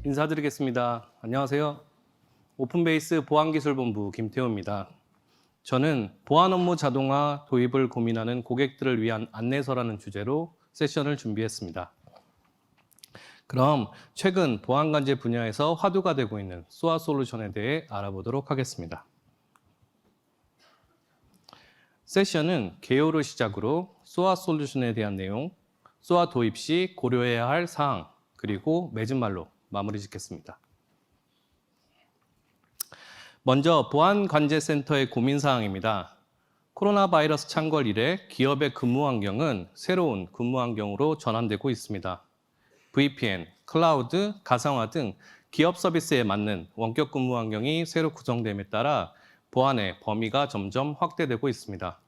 인사드리겠습니다. 안녕하세요. 오픈베이스 보안기술본부 김태호입니다. 저는 보안 업무 자동화 도입을 고민하는 고객들을 위한 안내서라는 주제로 세션을 준비했습니다. 그럼 최근 보안관제 분야에서 화두가 되고 있는 소아 솔루션에 대해 알아보도록 하겠습니다. 세션은 개요를 시작으로 소아 솔루션에 대한 내용, 소아 도입 시 고려해야 할 사항, 그리고 맺은 말로 마무리 짓겠습니다. 먼저 보안관제센터의 고민사항입니다. 코로나 바이러스 창궐 이래 기업의 근무 환경은 새로운 근무 환경으로 전환되고 있습니다. VPN, 클라우드, 가상화 등 기업 서비스에 맞는 원격 근무 환경이 새로 구성됨에 따라 보안의 범위가 점점 확대되고 있습니다.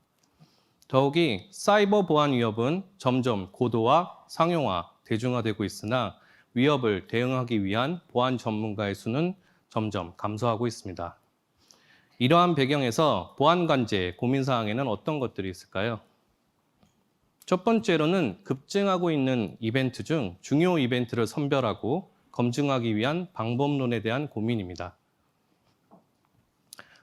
더욱이 사이버 보안 위협은 점점 고도화, 상용화, 대중화되고 있으나 위협을 대응하기 위한 보안 전문가의 수는 점점 감소하고 있습니다. 이러한 배경에서 보안관제 고민사항에는 어떤 것들이 있을까요? 첫 번째로는 급증하고 있는 이벤트 중 중요 이벤트를 선별하고 검증하기 위한 방법론에 대한 고민입니다.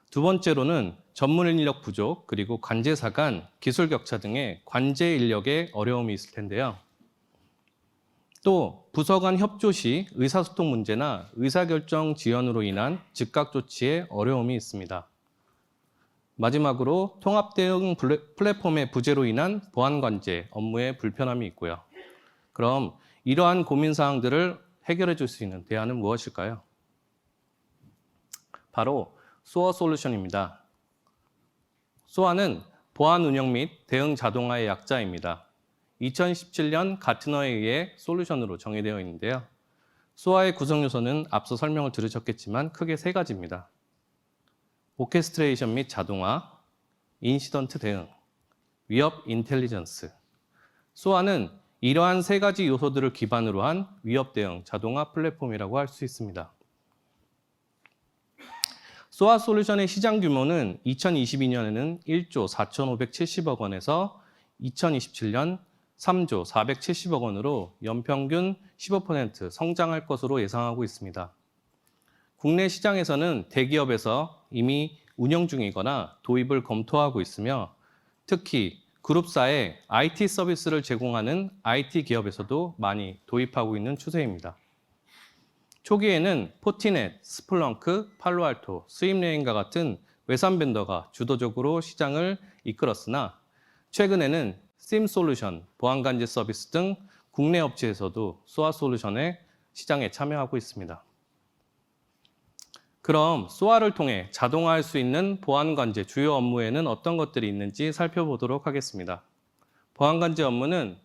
두 번째로는 전문 인력 부족, 그리고 관제사 간 기술 격차 등의 관제 인력의 어려움이 있을 텐데요. 또 부서 간 협조 시 의사소통 문제나 의사결정 지연으로 인한 즉각 조치에 어려움이 있습니다. 마지막으로 통합 대응 플랫폼의 부재로 인한 보안관제 업무에 불편함이 있고요. 그럼 이러한 고민사항들을 해결해 줄 수 있는 대안은 무엇일까요? 바로 소아 솔루션입니다. 소아는 보안 운영 및 대응 자동화의 약자입니다. 2017년 가트너에 의해 솔루션으로 정의되어 있는데요. 소아의 구성 요소는 앞서 설명을 들으셨겠지만 크게 세 가지입니다. 오케스트레이션 및 자동화, 인시던트 대응, 위협 인텔리전스. 소아는 이러한 세 가지 요소들을 기반으로 한 위협 대응 자동화 플랫폼이라고 할 수 있습니다. 소아 솔루션의 시장 규모는 2022년에는 1조 4,570억 원에서 2027년 3조 470억 원으로 연평균 15% 성장할 것으로 예상하고 있습니다. 국내 시장에서는 대기업에서 이미 운영 중이거나 도입을 검토하고 있으며 특히 그룹사의 IT 서비스를 제공하는 IT 기업에서도 많이 도입하고 있는 추세입니다. 초기에는 포티넷, 스플렁크, 팔로알토, 스윕레인과 같은 외산 벤더가 주도적으로 시장을 이끌었으나 최근에는 심솔루션, 보안관제 서비스 등 국내 업체에서도 소아 솔루션의 시장에 참여하고 있습니다. 그럼 소아를 통해 자동화할 수 있는 보안관제 주요 업무에는 어떤 것들이 있는지 살펴보도록 하겠습니다. 보안관제 업무는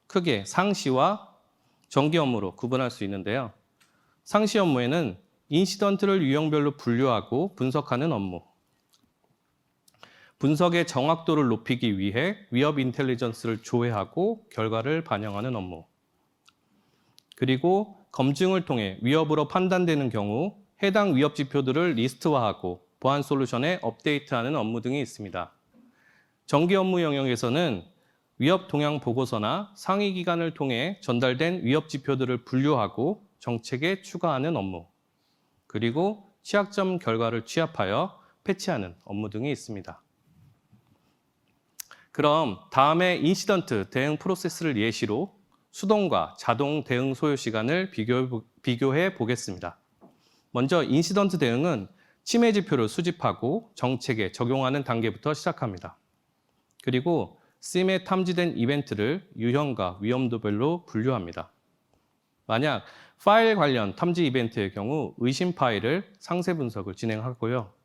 크게 상시와 정기 업무로 구분할 수 있는데요. 상시 업무에는 인시던트를 유형별로 분류하고 분석하는 업무, 분석의 정확도를 높이기 위해 위협 인텔리전스를 조회하고 결과를 반영하는 업무, 그리고 검증을 통해 위협으로 판단되는 경우 해당 위협 지표들을 리스트화하고 보안 솔루션에 업데이트하는 업무 등이 있습니다. 정기 업무 영역에서는 위협 동향 보고서나 상위 기관을 통해 전달된 위협 지표들을 분류하고 정책에 추가하는 업무, 그리고 취약점 결과를 취합하여 패치하는 업무 등이 있습니다. 그럼 다음에 인시던트 대응 프로세스를 예시로 수동과 자동 대응 소요 시간을 비교해 보겠습니다. 먼저 인시던트 대응은 침해 지표를 수집하고 정책에 적용하는 단계부터 시작합니다. 그리고 SIEM에 탐지된 이벤트를 유형과 위험도별로 분류합니다. 만약 파일 관련 탐지 이벤트의 경우 의심 파일을 상세 분석을 진행하고요.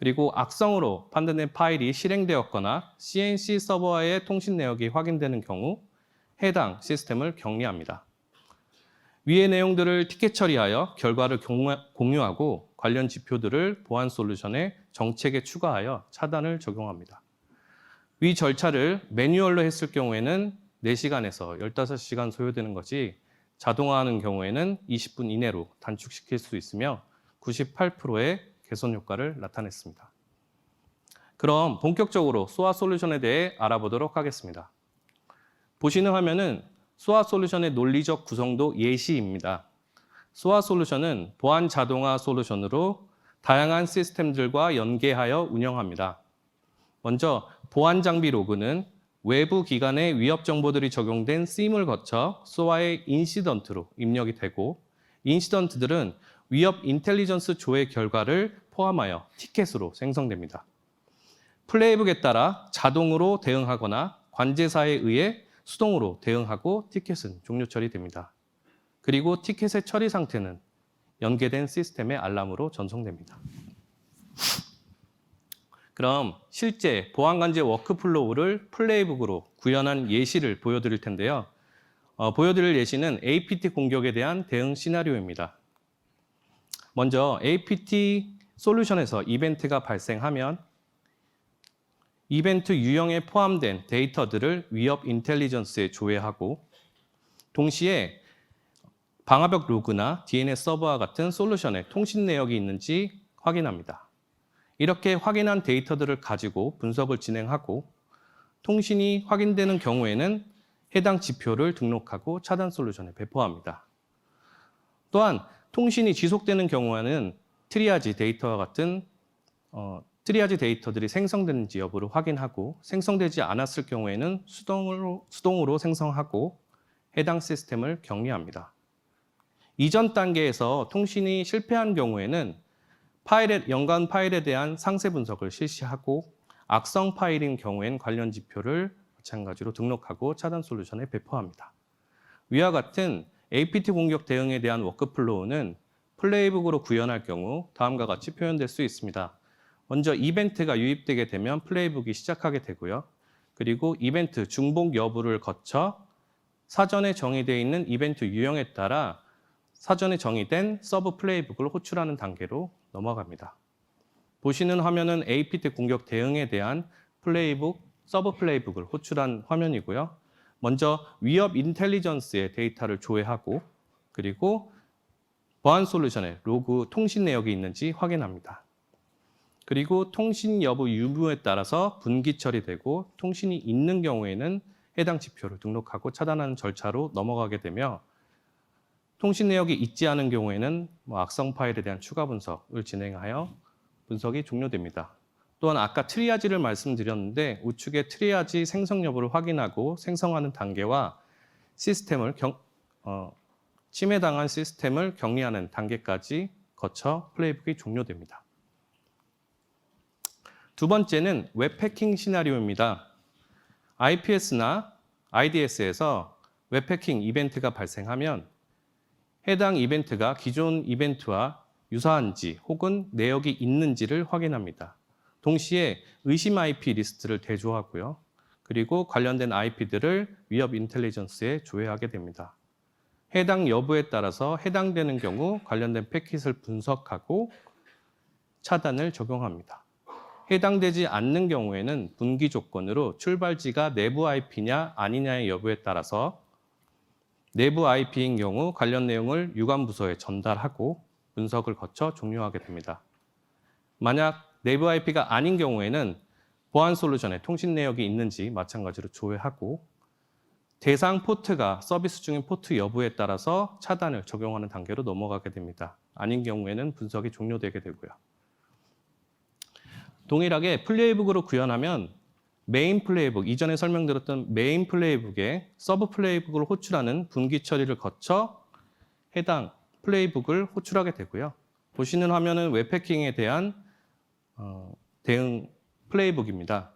그리고 악성으로 판단된 파일이 실행되었거나 CNC 서버와의 통신 내역이 확인되는 경우 해당 시스템을 격리합니다. 위의 내용들을 티켓 처리하여 결과를 공유하고 관련 지표들을 보안 솔루션의 정책에 추가하여 차단을 적용합니다. 위 절차를 매뉴얼로 했을 경우에는 4시간에서 15시간 소요되는 것이 자동화하는 경우에는 20분 이내로 단축시킬 수 있으며 98%의 개선 효과를 나타냈습니다. 그럼 본격적으로 소아 솔루션에 대해 알아보도록 하겠습니다. 보시는 화면은 소아 솔루션의 논리적 구성도 예시입니다. 소아 솔루션은 보안 자동화 솔루션으로 다양한 시스템들과 연계하여 운영합니다. 먼저 보안 장비 로그는 외부 기관의 위협 정보들이 적용된 SIEM을 거쳐 소아의 인시던트로 입력이 되고, 인시던트들은 위협 인텔리전스 조회 결과를 포함하여 티켓으로 생성됩니다. 플레이북에 따라 자동으로 대응하거나 관제사에 의해 수동으로 대응하고 티켓은 종료 처리됩니다. 그리고 티켓의 처리 상태는 연계된 시스템의 알람으로 전송됩니다. 그럼 실제 보안관제 워크플로우를 플레이북으로 구현한 예시를 보여드릴 텐데요. 보여드릴 예시는 APT 공격에 대한 대응 시나리오입니다. 먼저 APT 솔루션에서 이벤트가 발생하면 이벤트 유형에 포함된 데이터들을 위협 인텔리전스에 조회하고, 동시에 방화벽 로그나 DNS 서버와 같은 솔루션에 통신 내역이 있는지 확인합니다. 이렇게 확인한 데이터들을 가지고 분석을 진행하고, 통신이 확인되는 경우에는 해당 지표를 등록하고 차단 솔루션에 배포합니다. 또한 통신이 지속되는 경우에는 트리아지 데이터와 같은 트리아지 데이터들이 생성되는지 여부를 확인하고, 생성되지 않았을 경우에는 수동으로 생성하고 해당 시스템을 격리합니다. 이전 단계에서 통신이 실패한 경우에는 연관 파일에 대한 상세 분석을 실시하고, 악성 파일인 경우엔 관련 지표를 마찬가지로 등록하고 차단 솔루션에 배포합니다. 위와 같은 APT 공격 대응에 대한 워크플로우는 플레이북으로 구현할 경우 다음과 같이 표현될 수 있습니다. 먼저 이벤트가 유입되게 되면 플레이북이 시작하게 되고요. 그리고 이벤트 중복 여부를 거쳐 사전에 정의되어 있는 이벤트 유형에 따라 사전에 정의된 서브 플레이북을 호출하는 단계로 넘어갑니다. 보시는 화면은 APT 공격 대응에 대한 서브 플레이북을 호출한 화면이고요. 먼저 위협 인텔리전스의 데이터를 조회하고, 그리고 보안 솔루션에 로그 통신 내역이 있는지 확인합니다. 그리고 통신 여부 유무에 따라서 분기 처리되고, 통신이 있는 경우에는 해당 지표를 등록하고 차단하는 절차로 넘어가게 되며, 통신 내역이 있지 않은 경우에는 악성 파일에 대한 추가 분석을 진행하여 분석이 종료됩니다. 또한 아까 트리아지를 말씀드렸는데, 우측의 트리아지 생성 여부를 확인하고 생성하는 단계와 침해당한 시스템을 격리하는 단계까지 거쳐 플레이북이 종료됩니다. 두 번째는 웹해킹 시나리오입니다. IPS나 IDS에서 웹해킹 이벤트가 발생하면 해당 이벤트가 기존 이벤트와 유사한지 혹은 내역이 있는지를 확인합니다. 동시에 의심 IP 리스트를 대조하고요. 그리고 관련된 IP들을 위협 인텔리전스에 조회하게 됩니다. 해당 여부에 따라서 해당되는 경우 관련된 패킷을 분석하고 차단을 적용합니다. 해당되지 않는 경우에는 분기 조건으로 출발지가 내부 IP냐 아니냐의 여부에 따라서 내부 IP인 경우 관련 내용을 유관 부서에 전달하고 분석을 거쳐 종료하게 됩니다. 만약 내부 IP가 아닌 경우에는 보안 솔루션에 통신 내역이 있는지 마찬가지로 조회하고, 대상 포트가 서비스 중인 포트 여부에 따라서 차단을 적용하는 단계로 넘어가게 됩니다. 아닌 경우에는 분석이 종료되게 되고요. 동일하게 플레이북으로 구현하면 메인 플레이북, 이전에 설명드렸던 메인 플레이북에 서브 플레이북을 호출하는 분기 처리를 거쳐 해당 플레이북을 호출하게 되고요. 보시는 화면은 웹해킹에 대한 대응 플레이북입니다.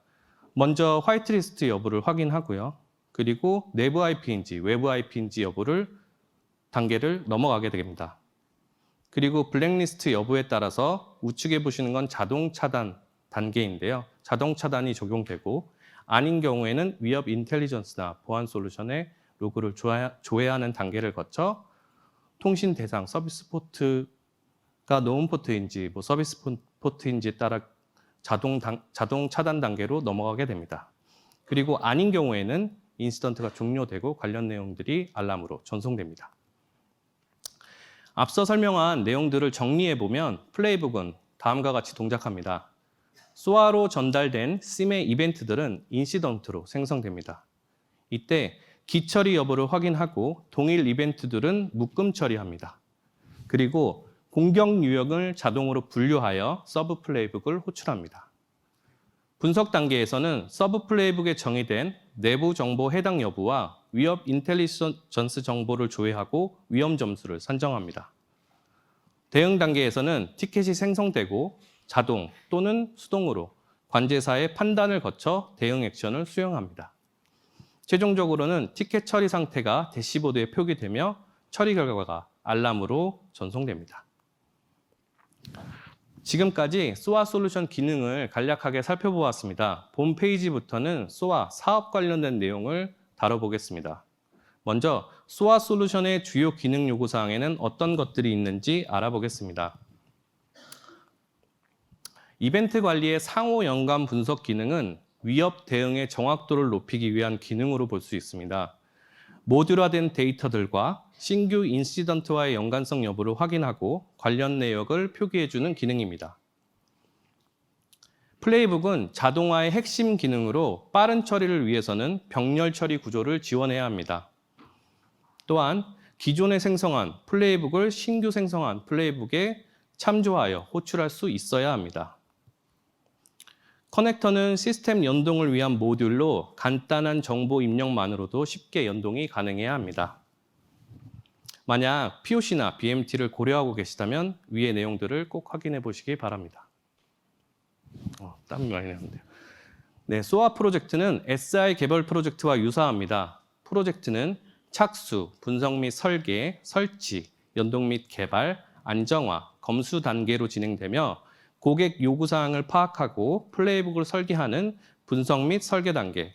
먼저 화이트리스트 여부를 확인하고요. 그리고 내부 IP인지 외부 IP인지 여부를 단계를 넘어가게 됩니다. 그리고 블랙리스트 여부에 따라서 우측에 보시는 건 자동 차단 단계인데요. 자동 차단이 적용되고, 아닌 경우에는 위협 인텔리전스나 보안 솔루션의 로그를 조회하는 단계를 거쳐 통신 대상 서비스 포트가 노은 포트인지 서비스 포트인지에 따라 자동 차단 단계로 넘어가게 됩니다. 그리고 아닌 경우에는 인시던트가 종료되고 관련 내용들이 알람으로 전송됩니다. 앞서 설명한 내용들을 정리해보면 플레이북은 다음과 같이 동작합니다. 소아로 전달된 SIEM의 이벤트들은 인시던트로 생성됩니다. 이때 기처리 여부를 확인하고 동일 이벤트들은 묶음 처리합니다. 그리고 공격 유형을 자동으로 분류하여 서브 플레이북을 호출합니다. 분석 단계에서는 서브 플레이북에 정의된 내부 정보 해당 여부와 위협 인텔리전스 정보를 조회하고 위험 점수를 산정합니다. 대응 단계에서는 티켓이 생성되고 자동 또는 수동으로 관제사의 판단을 거쳐 대응 액션을 수행합니다. 최종적으로는 티켓 처리 상태가 대시보드에 표기되며 처리 결과가 알람으로 전송됩니다. 지금까지 SOA 솔루션 기능을 간략하게 살펴보았습니다. 본 페이지부터는 SOA 사업 관련된 내용을 다뤄보겠습니다. 먼저 SOA 솔루션의 주요 기능 요구사항에는 어떤 것들이 있는지 알아보겠습니다. 이벤트 관리의 상호 연관 분석 기능은 위협 대응의 정확도를 높이기 위한 기능으로 볼 수 있습니다. 모듈화된 데이터들과 신규 인시던트와의 연관성 여부를 확인하고 관련 내역을 표기해주는 기능입니다. 플레이북은 자동화의 핵심 기능으로 빠른 처리를 위해서는 병렬 처리 구조를 지원해야 합니다. 또한 기존에 생성한 플레이북을 신규 생성한 플레이북에 참조하여 호출할 수 있어야 합니다. 커넥터는 시스템 연동을 위한 모듈로 간단한 정보 입력만으로도 쉽게 연동이 가능해야 합니다. 만약 POC나 BMT를 고려하고 계시다면 위의 내용들을 꼭 확인해 보시기 바랍니다. 땀이 많이 나는데요. 네, SOA 프로젝트는 SI 개발 프로젝트와 유사합니다. 프로젝트는 착수, 분석 및 설계, 설치, 연동 및 개발, 안정화, 검수 단계로 진행되며 고객 요구사항을 파악하고 플레이북을 설계하는 분석 및 설계 단계,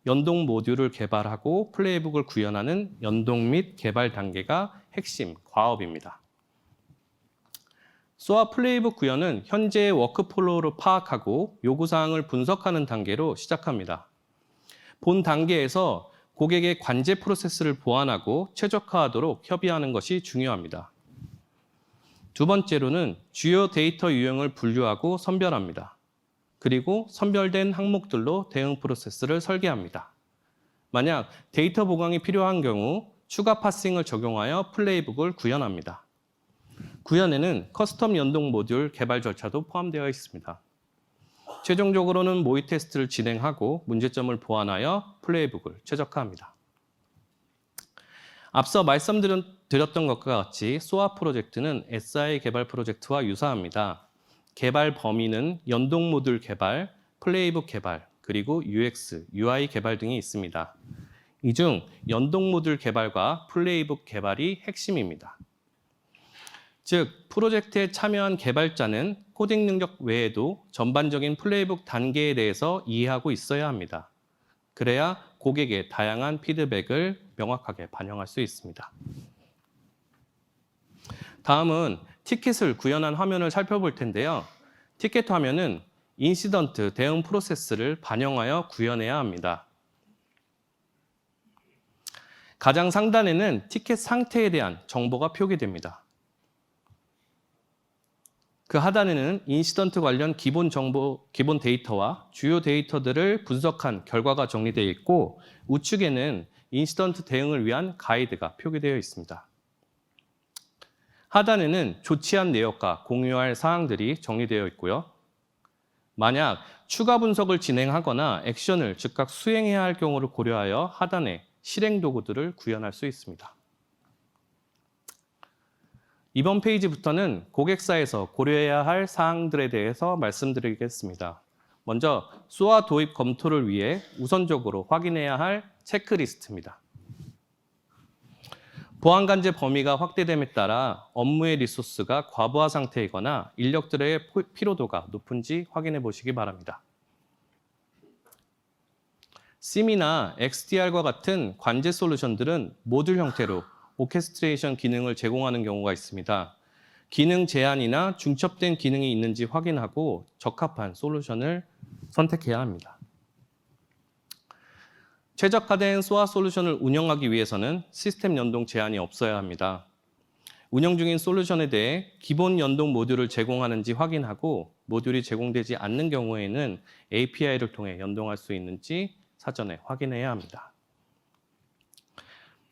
연동 모듈을 개발하고 플레이북을 구현하는 연동 및 개발 단계가 핵심 과업입니다. SOA 플레이북 구현은 현재의 워크플로우를 파악하고 요구사항을 분석하는 단계로 시작합니다. 본 단계에서 고객의 관제 프로세스를 보완하고 최적화하도록 협의하는 것이 중요합니다. 두 번째로는 주요 데이터 유형을 분류하고 선별합니다. 그리고 선별된 항목들로 대응 프로세스를 설계합니다. 만약 데이터 보강이 필요한 경우 추가 파싱을 적용하여 플레이북을 구현합니다. 구현에는 커스텀 연동 모듈 개발 절차도 포함되어 있습니다. 최종적으로는 모의 테스트를 진행하고 문제점을 보완하여 플레이북을 최적화합니다. 앞서 말씀드렸던 것과 같이 SOA 프로젝트는 SI 개발 프로젝트와 유사합니다. 개발 범위는 연동 모듈 개발, 플레이북 개발, 그리고 UX, UI 개발 등이 있습니다. 이 중 연동 모듈 개발과 플레이북 개발이 핵심입니다. 즉, 프로젝트에 참여한 개발자는 코딩 능력 외에도 전반적인 플레이북 단계에 대해서 이해하고 있어야 합니다. 그래야 고객의 다양한 피드백을 명확하게 반영할 수 있습니다. 다음은 티켓을 구현한 화면을 살펴볼 텐데요. 티켓 화면은 인시던트 대응 프로세스를 반영하여 구현해야 합니다. 가장 상단에는 티켓 상태에 대한 정보가 표기됩니다. 그 하단에는 인시던트 관련 기본 데이터와 주요 데이터들을 분석한 결과가 정리되어 있고 우측에는 인시던트 대응을 위한 가이드가 표기되어 있습니다. 하단에는 조치한 내역과 공유할 사항들이 정리되어 있고요. 만약 추가 분석을 진행하거나 액션을 즉각 수행해야 할 경우를 고려하여 하단에 실행 도구들을 구현할 수 있습니다. 이번 페이지부터는 고객사에서 고려해야 할 사항들에 대해서 말씀드리겠습니다. 먼저 SOA 도입 검토를 위해 우선적으로 확인해야 할 체크리스트입니다. 보안 관제 범위가 확대됨에 따라 업무의 리소스가 과부하 상태이거나 인력들의 피로도가 높은지 확인해 보시기 바랍니다. SIEM이나 XDR과 같은 관제 솔루션들은 모듈 형태로 오케스트레이션 기능을 제공하는 경우가 있습니다. 기능 제한이나 중첩된 기능이 있는지 확인하고 적합한 솔루션을 선택해야 합니다. 최적화된 SOA 솔루션을 운영하기 위해서는 시스템 연동 제한이 없어야 합니다. 운영 중인 솔루션에 대해 기본 연동 모듈을 제공하는지 확인하고 모듈이 제공되지 않는 경우에는 API를 통해 연동할 수 있는지 사전에 확인해야 합니다.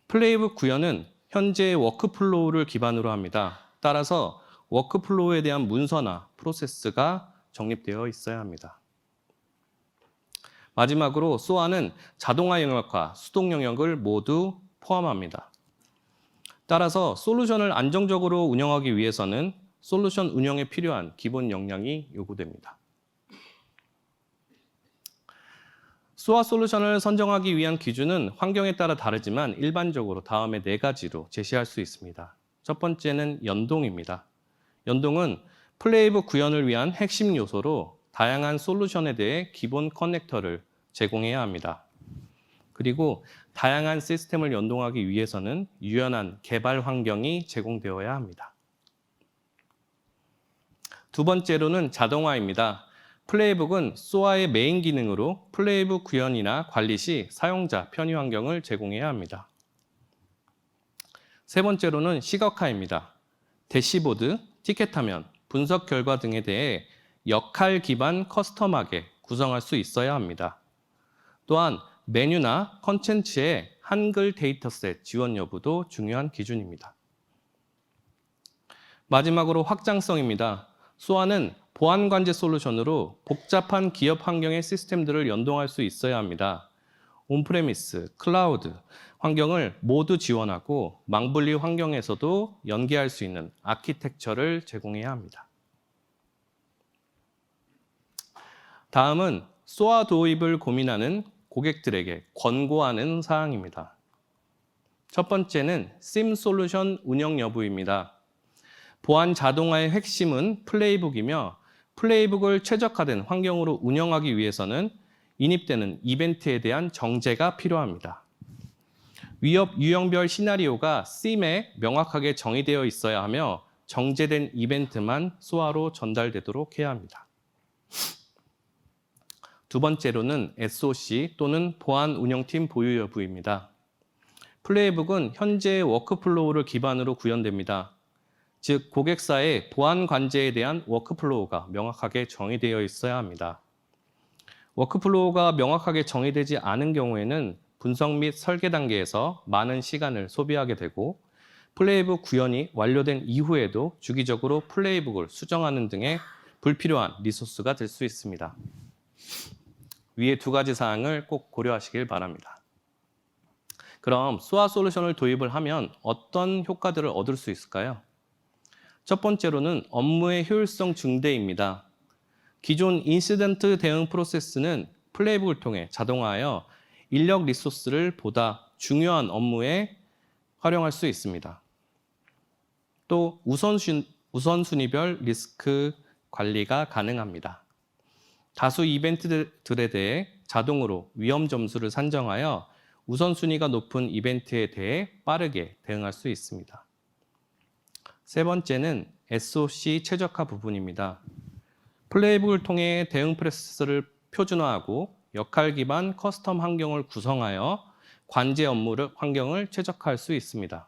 플레이북 구현은 현재의 워크플로우를 기반으로 합니다. 따라서 워크플로우에 대한 문서나 프로세스가 정립되어 있어야 합니다. 마지막으로 SOA는 자동화 영역과 수동 영역을 모두 포함합니다. 따라서 솔루션을 안정적으로 운영하기 위해서는 솔루션 운영에 필요한 기본 역량이 요구됩니다. SOA 솔루션을 선정하기 위한 기준은 환경에 따라 다르지만 일반적으로 다음의 4가지로 제시할 수 있습니다. 첫 번째는 연동입니다. 연동은 플레이북 구현을 위한 핵심 요소로 다양한 솔루션에 대해 기본 커넥터를 제공해야 합니다. 그리고 다양한 시스템을 연동하기 위해서는 유연한 개발 환경이 제공되어야 합니다. 두 번째로는 자동화입니다. 플레이북은 SOA의 메인 기능으로 플레이북 구현이나 관리 시 사용자 편의 환경을 제공해야 합니다. 세 번째로는 시각화입니다. 대시보드, 티켓 화면, 분석 결과 등에 대해 역할 기반 커스텀하게 구성할 수 있어야 합니다. 또한 메뉴나 컨텐츠의 한글 데이터셋 지원 여부도 중요한 기준입니다. 마지막으로 확장성입니다. SOA는 보안 관제 솔루션으로 복잡한 기업 환경의 시스템들을 연동할 수 있어야 합니다. 온프레미스, 클라우드 환경을 모두 지원하고 망분리 환경에서도 연계할 수 있는 아키텍처를 제공해야 합니다. 다음은 SOA 도입을 고민하는 고객들에게 권고하는 사항입니다. 첫 번째는 SIEM 솔루션 운영 여부입니다. 보안 자동화의 핵심은 플레이북이며 플레이북을 최적화된 환경으로 운영하기 위해서는 인입되는 이벤트에 대한 정제가 필요합니다. 위협 유형별 시나리오가 SIEM에 명확하게 정의되어 있어야 하며 정제된 이벤트만 SOA로 전달되도록 해야 합니다. 두 번째로는 SOC 또는 보안 운영팀 보유 여부입니다. 플레이북은 현재의 워크플로우를 기반으로 구현됩니다. 즉, 고객사의 보안 관제에 대한 워크플로우가 명확하게 정의되어 있어야 합니다. 워크플로우가 명확하게 정의되지 않은 경우에는 분석 및 설계 단계에서 많은 시간을 소비하게 되고 플레이북 구현이 완료된 이후에도 주기적으로 플레이북을 수정하는 등의 불필요한 리소스가 될 수 있습니다. 위의 2가지 사항을 꼭 고려하시길 바랍니다. 그럼 SOA 솔루션을 도입을 하면 어떤 효과들을 얻을 수 있을까요? 첫 번째로는 업무의 효율성 증대입니다. 기존 인시던트 대응 프로세스는 플레이북을 통해 자동화하여 인력 리소스를 보다 중요한 업무에 활용할 수 있습니다. 또 우선순위별 리스크 관리가 가능합니다. 다수 이벤트들에 대해 자동으로 위험 점수를 산정하여 우선순위가 높은 이벤트에 대해 빠르게 대응할 수 있습니다. 세 번째는 SOC 최적화 부분입니다. 플레이북을 통해 대응 프로세스를 표준화하고 역할 기반 커스텀 환경을 구성하여 관제 업무 환경을 최적화할 수 있습니다.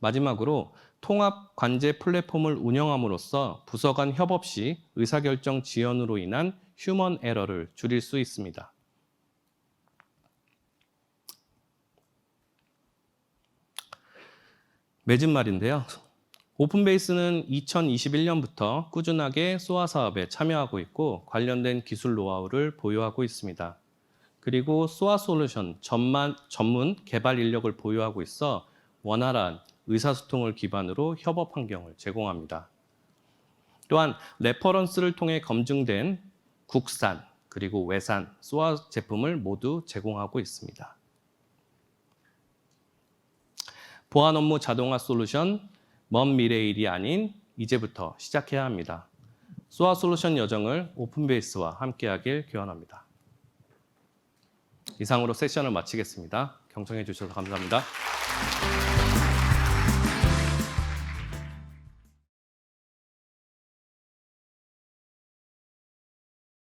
마지막으로 통합 관제 플랫폼을 운영함으로써 부서 간 협업 시 의사결정 지연으로 인한 휴먼 에러를 줄일 수 있습니다. 맺은 말인데요. 오픈베이스는 2021년부터 꾸준하게 SOA 사업에 참여하고 있고 관련된 기술 노하우를 보유하고 있습니다. 그리고 SOA 솔루션 전문 개발 인력을 보유하고 있어 원활한 의사소통을 기반으로 협업 환경을 제공합니다. 또한 레퍼런스를 통해 검증된 국산 그리고 외산 SOA 제품을 모두 제공하고 있습니다. 보안 업무 자동화 솔루션, 먼 미래의 일이 아닌 이제부터 시작해야 합니다. SOA 솔루션 여정을 오픈베이스와 함께하길 기원합니다. 이상으로 세션을 마치겠습니다. 경청해 주셔서 감사합니다.